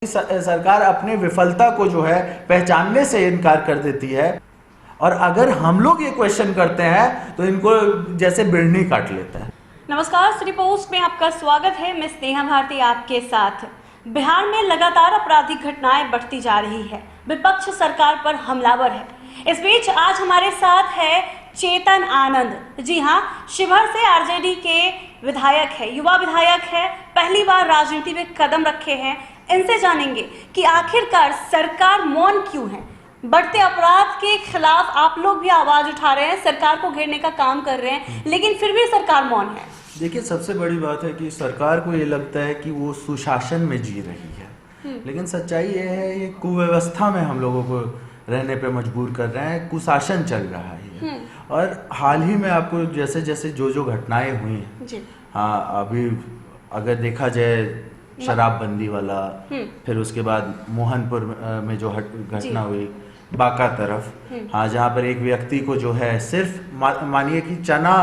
सरकार अपने विफलता को जो है पहचानने से इनकार कर देती है। और अगर हम लोग ये क्वेश्चन करते हैं तो इनको जैसे बिरनी काट लेता है। नमस्कार, सिटी पोस्ट में आपका स्वागत है। मैं स्नेहा भारती आपके साथ। बिहार में लगातार आपराधिक घटनाएं बढ़ती जा रही है। विपक्ष सरकार पर हमलावर है। इस बीच आज हमारे साथ है चेतन आनंद। जी हाँ, शिवहर से आरजेडी के विधायक है, युवा विधायक है, पहली बार राजनीति में कदम रखे हैं। इनसे जानेंगे कि आखिरकार सरकार मौन क्यों है। बढ़ते अपराध के खिलाफ आप लोग भी आवाज उठा रहे हैं, सरकार को घेरने का काम कर रहे हैं, लेकिन फिर भी सरकार मौन है। देखिए, सबसे बड़ी बात है कि सरकार को ये लगता है कि वो सुशासन में जी रही है, लेकिन सच्चाई ये है ये कुव्यवस्था में हम लोगों को रहने पे मजबूर कर रहे हैं। कुशासन चल रहा है। और हाल ही में आपको जैसे जैसे जो घटनाएं हुई हैं, हाँ, अभी अगर देखा जाए शराबबंदी वाला, फिर उसके बाद मोहनपुर में जो घटना हुई बांका तरफ, हाँ, जहाँ पर एक व्यक्ति को जो है सिर्फ मानिए कि चना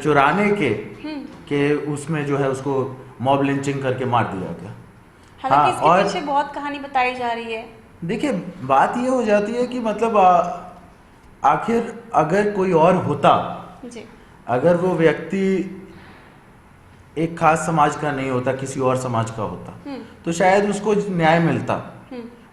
चुराने के उसमें जो है उसको मॉब लिंचिंग करके मार दिया गया। हालांकि इसके पीछे बहुत कहानी बताई जा रही है। देखिए, बात ये हो जाती है कि मतलब आखिर अगर कोई और होता, अगर वो व्यक्ति एक खास समाज का नहीं होता, किसी और समाज का होता, तो शायद उसको न्याय मिलता।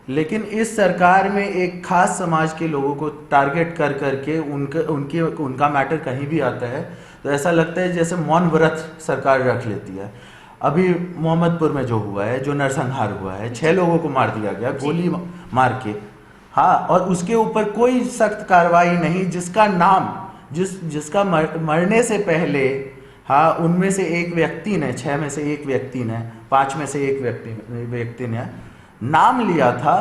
लेकिन इस सरकार में एक खास समाज के लोगों को टारगेट कर करके उनका मैटर कहीं भी आता है तो ऐसा लगता है जैसे मौन व्रत सरकार रख लेती है। अभी मोहम्मदपुर में जो हुआ है, जो नरसंहार हुआ है, 6 लोगों को मार दिया गया गोली मार के, हाँ, और उसके ऊपर कोई सख्त कार्रवाई नहीं। जिसका नाम जिसका मरने से पहले, हाँ, उनमें से एक व्यक्ति ने, 6 में से एक व्यक्ति ने, 5 में से एक व्यक्ति ने नाम लिया था,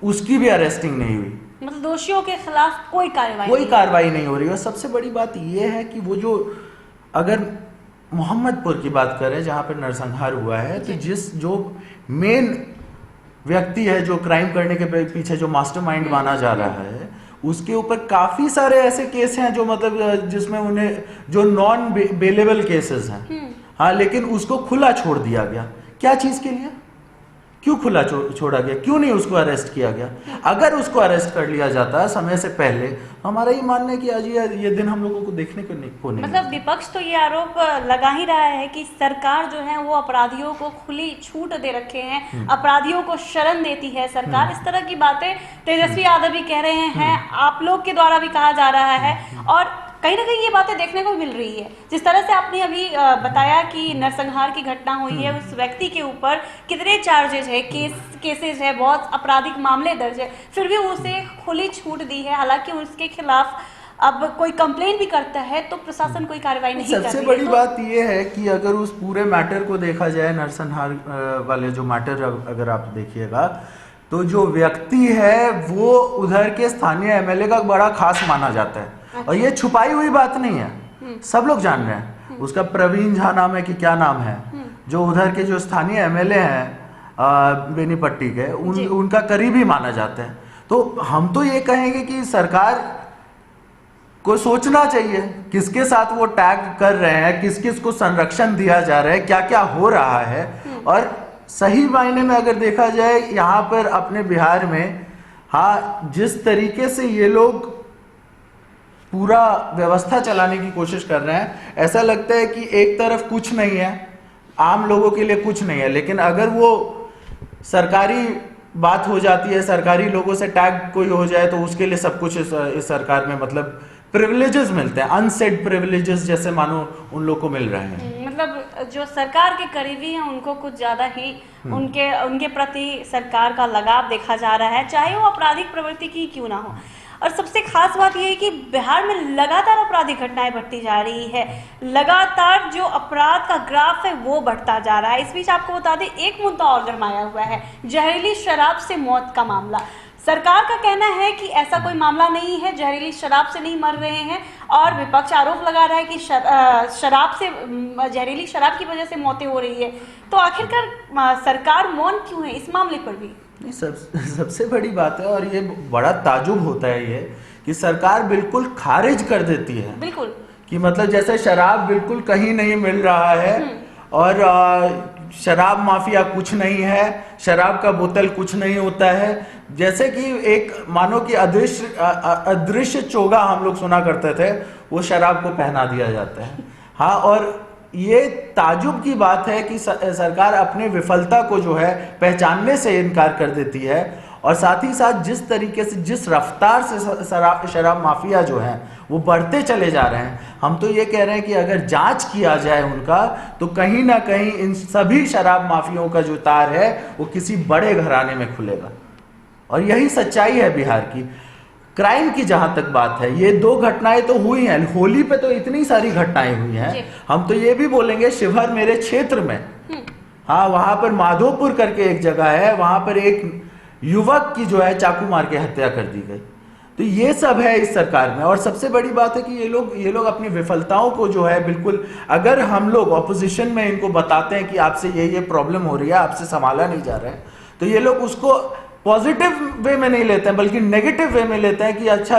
उसकी भी अरेस्टिंग नहीं हुई। मतलब दोषियों के खिलाफ कोई कार्रवाई नहीं हो रही। और सबसे बड़ी बात यह है कि वो जो, अगर मोहम्मदपुर की बात करें जहां पर नरसंहार हुआ है, तो जो मेन व्यक्ति है, जो क्राइम करने के पीछे जो मास्टरमाइंड माना जा रहा है, उसके ऊपर काफी सारे ऐसे केस हैं जो मतलब जिसमें उन्हें जो नॉन बेलेबल केसेस हैं, हाँ, लेकिन उसको खुला छोड़ दिया गया। क्या चीज के लिए, क्यों खुला छोड़ा गया, क्यों नहीं उसको अरेस्ट किया गया? अगर उसको अरेस्ट कर लिया जाता समय से पहले, हमारा ये मानना है कि आज ये दिन हम लोगों को देखने को नहीं। मतलब विपक्ष तो ये आरोप लगा ही रहा है कि सरकार जो है वो अपराधियों को खुली छूट दे रखे हैं, अपराधियों को शरण देती है सरकार। इस तरह की बातें तेजस्वी यादव भी कह रहे हैं, आप लोग के द्वारा भी कहा जा रहा है, और कहीं ना कहीं ये बातें देखने को मिल रही है। जिस तरह से आपने अभी बताया कि नरसंहार की घटना हुई है, उस व्यक्ति के ऊपर कितने चार्जेज है, केसेज है, बहुत आपराधिक मामले दर्ज है, फिर भी उसे खुली छूट दी है। हालांकि उसके खिलाफ अब कोई कंप्लेन भी करता है तो प्रशासन कोई कार्रवाई नहीं कर रही है। सबसे बड़ी बात यह है कि अगर उस पूरे मैटर को देखा जाए, नरसंहार वाले जो मैटर अगर आप देखिएगा, तो जो व्यक्ति है वो उधर के स्थानीय एमएलए का बड़ा खास माना जाता है। और ये छुपाई हुई बात नहीं है, सब लोग जान रहे हैं। उसका प्रवीण झा नाम है कि क्या नाम है, जो उधर के जो स्थानीय एमएलए हैं बेनीपट्टी के, उनका करीबी माना जाता है। तो हम तो ये कहेंगे कि सरकार को सोचना चाहिए किसके साथ वो टैग कर रहे हैं, किस किस को संरक्षण दिया जा रहा है, क्या क्या हो रहा है। और सही मायने में अगर देखा जाए यहाँ पर अपने बिहार में, हाँ, जिस तरीके से ये लोग पूरा व्यवस्था चलाने की कोशिश कर रहे हैं, ऐसा लगता है कि एक तरफ कुछ नहीं है, आम लोगों के लिए कुछ नहीं है, लेकिन अगर वो सरकारी बात हो जाती है, सरकारी लोगों से टैग कोई हो जाए, तो उसके लिए सब कुछ इस सरकार में मतलब प्रिविलेजेस मिलते हैं, अनसेड प्रिविलेजेस जैसे मानो उन लोग को मिल रहे हैं। मतलब जो सरकार के करीबी हैं उनको कुछ ज्यादा ही उनके प्रति सरकार का लगाव देखा जा रहा है, चाहे वो आपराधिक प्रवृत्ति की क्यों ना हो। और सबसे खास बात यह है कि बिहार में लगातार आपराधिक घटनाएं बढ़ती जा रही है, लगातार जो अपराध का ग्राफ है वो बढ़ता जा रहा है। इस बीच आपको बता दें, एक मुद्दा और गरमाया हुआ है, जहरीली शराब से मौत का मामला। सरकार का कहना है कि ऐसा कोई मामला नहीं है, जहरीली शराब से नहीं मर रहे हैं, और विपक्ष आरोप लगा रहा है कि जहरीली शराब की वजह से मौतें हो रही है। तो आखिरकार सरकार मौन क्यों है इस मामले पर भी? नहीं, सबसे बड़ी बात है, और ये बड़ा ताजुब होता है ये कि सरकार बिल्कुल खारिज कर देती है, बिल्कुल, कि मतलब जैसे शराब बिल्कुल कहीं नहीं मिल रहा है, और शराब माफिया कुछ नहीं है, शराब का बोतल कुछ नहीं होता है। जैसे कि एक मानो कि अदृश्य चोगा हम लोग सुना करते थे, वो शराब को पहना दिया जाता है। हाँ, और ये ताजुब की बात है कि सरकार अपने विफलता को जो है पहचानने से इनकार कर देती है, और साथ ही साथ जिस तरीके से, जिस रफ्तार से शराब माफिया जो है वो बढ़ते चले जा रहे हैं, हम तो ये कह रहे हैं कि अगर जांच किया जाए उनका, तो कहीं ना कहीं इन सभी शराब माफियों का जो तार है वो किसी बड़े घराने में खुलेगा। और यही सच्चाई है बिहार की। क्राइम की जहां तक बात है, ये 2 घटनाएं तो हुई हैं, होली पे तो इतनी सारी घटनाएं हुई हैं। हम तो ये भी बोलेंगे, शिवहर मेरे क्षेत्र में, हाँ, वहां पर माधोपुर करके एक जगह है, वहां पर एक युवक की जो है चाकू मार के हत्या कर दी गई। तो ये सब है इस सरकार में। और सबसे बड़ी बात है कि ये लोग अपनी विफलताओं को जो है बिल्कुल, अगर हम लोग ऑपोजिशन में इनको बताते हैं कि आपसे ये प्रॉब्लम हो रही है, आपसे संभाला नहीं जा रहा है, तो ये लोग उसको पॉजिटिव वे में नहीं लेते हैं, बल्कि नेगेटिव वे में लेते हैं कि अच्छा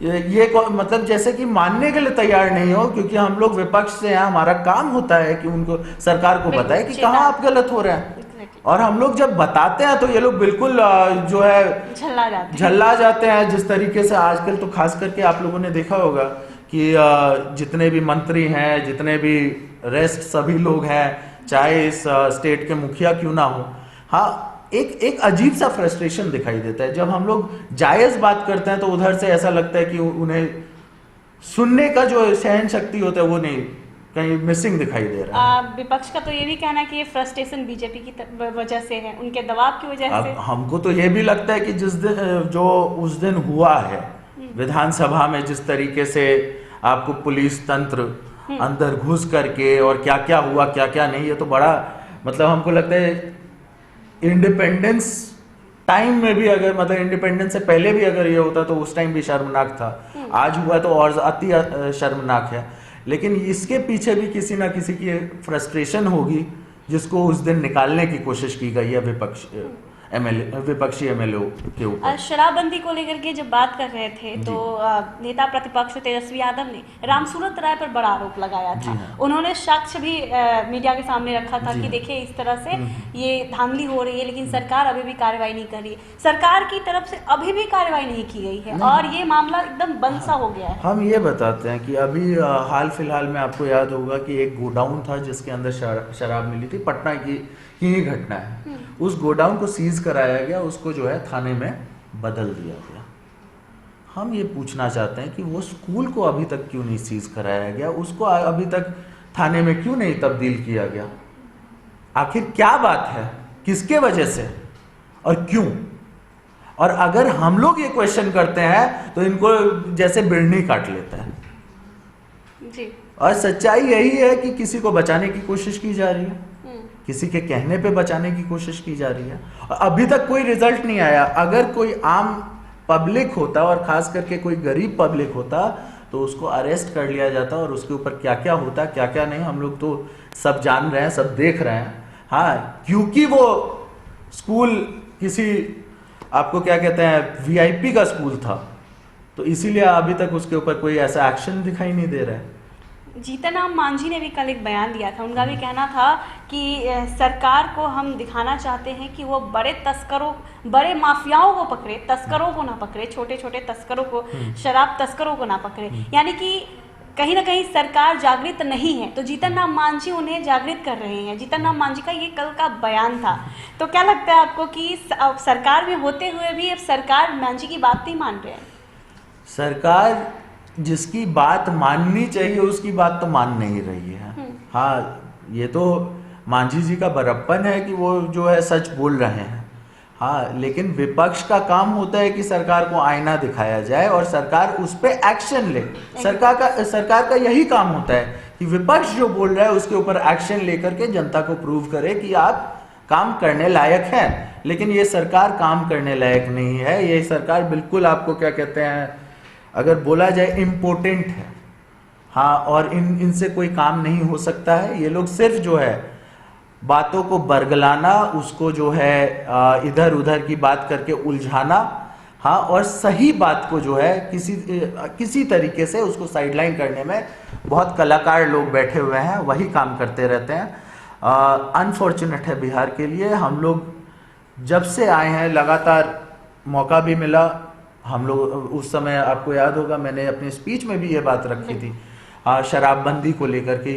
ये मतलब जैसे कि मानने के लिए तैयार नहीं हो, क्योंकि हम लोग विपक्ष से हैं, हमारा काम होता है कि उनको, सरकार को बताए कि कहाँ आप गलत हो रहे हैं। और हम लोग जब बताते हैं तो ये लोग बिल्कुल जो है झल्ला जाते हैं। जिस तरीके से आजकल तो खास करके आप लोगों ने देखा होगा कि जितने भी मंत्री हैं, जितने भी रेस्ट सभी लोग हैं, चाहे इस स्टेट के मुखिया क्यों ना हो, हाँ, एक अजीब सा फ्रस्ट्रेशन दिखाई देता है। जब हम लोग जायज बात करते हैं तो उधर से ऐसा लगता है कि उन्हें सुनने का जो सहन शक्ति होता है वो नहीं, कहीं मिसिंग दिखाई दे रहा है। विपक्ष का तो ये भी कहना है कि ये फ्रस्ट्रेशन बीजेपी की वजह से है, उनके दबाव की वजह से। हमको तो ये भी लगता है कि जिस दिन जो उस दिन हुआ है विधानसभा में, जिस तरीके से आपको पुलिस तंत्र अंदर घुस करके और क्या क्या हुआ क्या क्या नहीं, ये तो बड़ा, मतलब हमको लगता है इंडिपेंडेंस टाइम में भी, अगर मतलब इंडिपेंडेंस से पहले भी अगर ये होता तो उस टाइम भी शर्मनाक था, आज हुआ तो और अति शर्मनाक है। लेकिन इसके पीछे भी किसी ना किसी की फ्रस्ट्रेशन होगी, जिसको उस दिन निकालने की कोशिश की गई है विपक्षी एमएलए के ऊपर। शराबबंदी को लेकर के जब बात कर रहे थे तो नेता प्रतिपक्ष तेजस्वी यादव ने रामसूरत राय पर बड़ा आरोप लगाया था। उन्होंने साक्ष्य भी मीडिया के सामने रखा था कि देखिए इस तरह से ये धांधली हो रही है, लेकिन सरकार अभी भी कार्रवाई नहीं कर रही है। सरकार की तरफ से अभी भी कार्रवाई नहीं की गई है और ये मामला एकदम बंद सा हो गया है। हम ये बताते हैं कि अभी हाल फिलहाल में आपको याद होगा कि एक गोडाउन था जिसके अंदर शराब मिली थी, पटना की ही घटना है। उस गोडाउन को सीज कराया गया, उसको जो है थाने में बदल दिया गया। हम ये पूछना चाहते हैं कि वो स्कूल को अभी तक क्यों नहीं सीज कराया गया, उसको अभी तक थाने में क्यों नहीं तब्दील किया गया? आखिर क्या बात है, किसके वजह से और क्यों? और अगर हम लोग ये क्वेश्चन करते हैं तो इनको जैसे बिड़नी काट लेता है जी। और सच्चाई यही है कि किसी को बचाने की कोशिश की जा रही है, किसी के कहने पे बचाने की कोशिश की जा रही है, और अभी तक कोई रिजल्ट नहीं आया। अगर कोई आम पब्लिक होता और खास करके कोई गरीब पब्लिक होता तो उसको अरेस्ट कर लिया जाता, और उसके ऊपर क्या क्या होता क्या क्या नहीं हम लोग तो सब जान रहे हैं, सब देख रहे हैं। हाँ, क्योंकि वो स्कूल किसी, आपको क्या कहते हैं, वीआईपी का स्कूल था, तो इसीलिए अभी तक उसके ऊपर कोई ऐसा एक्शन दिखाई नहीं दे रहा है। जीतनराम मांझी ने भी कल एक बयान दिया था। उनका भी कहना था कि सरकार को हम दिखाना चाहते हैं कि वो बड़े तस्करों, बड़े माफियाओं को पकड़े, तस्करों को ना पकड़े, छोटे छोटे तस्करों को, शराब तस्करों को ना पकड़े। यानी कि कहीं ना कहीं सरकार जागृत नहीं है, तो जीतनराम मांझी उन्हें जागृत कर रहे हैं। जीतनराम मांझी का ये कल का बयान था। तो क्या लगता है आपको कि सरकार में होते हुए भी अब सरकार मांझी की बात नहीं मान रहे हैं? सरकार जिसकी बात माननी चाहिए उसकी बात तो मान नहीं रही है। हाँ, ये तो मांझी जी का बड़प्पन है कि वो जो है सच बोल रहे हैं। हाँ, लेकिन विपक्ष का काम होता है कि सरकार को आईना दिखाया जाए और सरकार उस पर एक्शन ले। सरकार का यही काम होता है कि विपक्ष जो बोल रहा है उसके ऊपर एक्शन लेकर के जनता को प्रूव करे कि आप काम करने लायक हैं। लेकिन ये सरकार काम करने लायक नहीं है। ये सरकार बिल्कुल, आपको क्या कहते हैं, अगर बोला जाए इम्पोर्टेंट है। हाँ, और इनसे कोई काम नहीं हो सकता है। ये लोग सिर्फ जो है बातों को बरगलाना, उसको जो है इधर उधर की बात करके उलझाना, हाँ, और सही बात को जो है किसी तरीके से उसको साइडलाइन करने में बहुत कलाकार लोग बैठे हुए हैं, वही काम करते रहते हैं। अनफॉर्चुनेट है बिहार के लिए। हम लोग जब से आए हैं लगातार मौका भी मिला, हम लोग उस समय आपको याद होगा मैंने अपनी स्पीच में भी ये बात रखी थी शराबबंदी को लेकर के,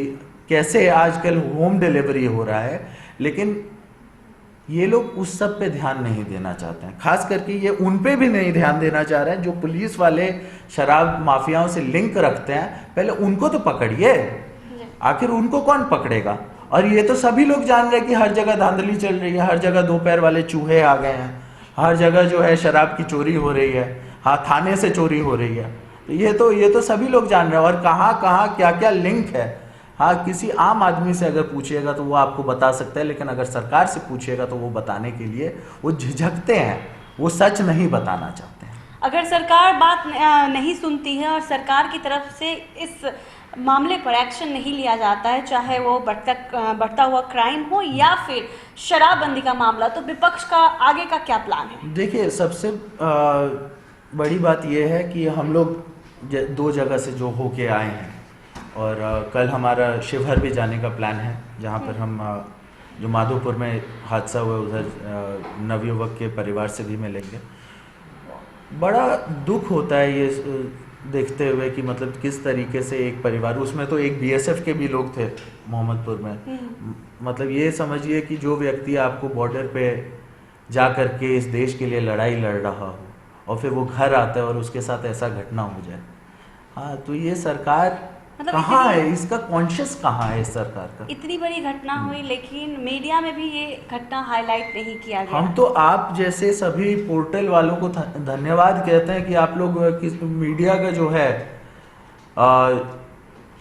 कैसे आजकल होम डिलीवरी हो रहा है, लेकिन ये लोग उस सब पे ध्यान नहीं देना चाहते हैं। खास करके ये उन पे भी नहीं ध्यान देना चाह रहे हैं जो पुलिस वाले शराब माफियाओं से लिंक रखते हैं। पहले उनको तो पकड़िए, आखिर उनको कौन पकड़ेगा। और ये तो सभी लोग जान रहे हैं कि हर जगह धांधली चल रही है, हर जगह दो पैर वाले चूहे आ गए हैं, हर जगह जो है शराब की चोरी हो रही है, हाँ थाने से चोरी हो रही है। तो ये तो सभी लोग जान रहे हैं। और कहाँ कहाँ क्या क्या लिंक है, हाँ किसी आम आदमी से अगर पूछिएगा तो वो आपको बता सकता है, लेकिन अगर सरकार से पूछिएगा तो वो बताने के लिए वो झिझकते हैं, वो सच नहीं बताना चाहते हैं। अगर सरकार बात नहीं सुनती है और सरकार की तरफ से इस मामले पर एक्शन नहीं लिया जाता है, चाहे वो बढ़ता हुआ क्राइम हो या फिर शराबबंदी का मामला, तो विपक्ष का आगे का क्या प्लान है? देखिए सबसे बड़ी बात यह है कि हम लोग दो जगह से जो होके आए हैं और कल हमारा शिवहर भी जाने का प्लान है, जहाँ पर हम जो माधोपुर में हादसा हुआ उधर नवयुवक के परिवार से भी मिलेंगे। बड़ा दुख होता है ये देखते हुए कि मतलब किस तरीके से एक परिवार, उसमें तो एक बीएसएफ के भी लोग थे मोहम्मदपुर में। मतलब ये समझिए कि जो व्यक्ति आपको बॉर्डर पे जा कर के इस देश के लिए लड़ाई लड़ रहा हो और फिर वो घर आता है और उसके साथ ऐसा घटना हो जाए, हाँ तो ये सरकार मतलब कहाँ है, इसका कॉन्शियस कहाँ है इस सरकार का। इतनी बड़ी घटना हुई लेकिन मीडिया में भी ये घटना हाईलाइट नहीं किया गया। हम तो आप जैसे सभी पोर्टल वालों को धन्यवाद कहते हैं कि आप लोग मीडिया का जो है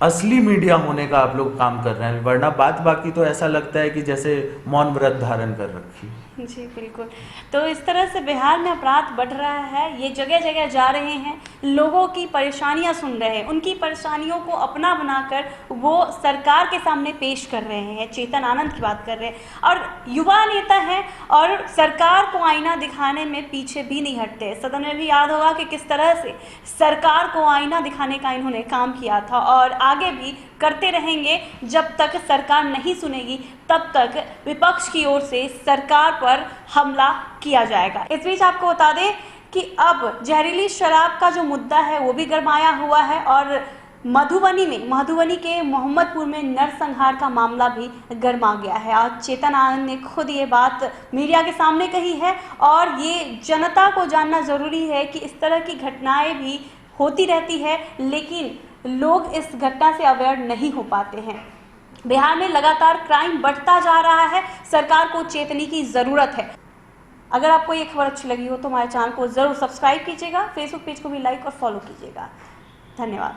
असली मीडिया होने का आप लोग काम कर रहे हैं, वरना बात बाकी तो ऐसा लगता है कि जैसे मौन व्रत धारण कर रखी। जी बिल्कुल। तो इस तरह से बिहार में अपराध बढ़ रहा है, ये जगह जगह जा रहे हैं, लोगों की परेशानियां सुन रहे हैं, उनकी परेशानियों को अपना बनाकर वो सरकार के सामने पेश कर रहे हैं। चेतन आनंद की बात कर रहे हैं और युवा नेता हैं और सरकार को आईना दिखाने में पीछे भी नहीं हटते। सदन में भी याद होगा कि किस तरह से सरकार को आईना दिखाने का इन्होंने काम किया था और आगे भी करते रहेंगे। जब तक सरकार नहीं सुनेगी तब तक विपक्ष की ओर से सरकार पर हमला किया जाएगा। इस बीच आपको बता दें कि अब जहरीली शराब का जो मुद्दा है वो भी गरमाया हुआ है और मधुबनी के मोहम्मदपुर में नरसंहार का मामला भी गरमा गया है। आज चेतन आनंद ने खुद ये बात मीडिया के सामने कही है और ये जनता को जानना जरूरी है कि इस तरह की घटनाएं भी होती रहती है, लेकिन लोग इस घटना से अवेयर नहीं हो पाते हैं। बिहार में लगातार क्राइम बढ़ता जा रहा है, सरकार को चेतने की जरूरत है। अगर आपको ये खबर अच्छी लगी हो तो हमारे चैनल को जरूर सब्सक्राइब कीजिएगा, फेसबुक पेज को भी लाइक और फॉलो कीजिएगा। धन्यवाद।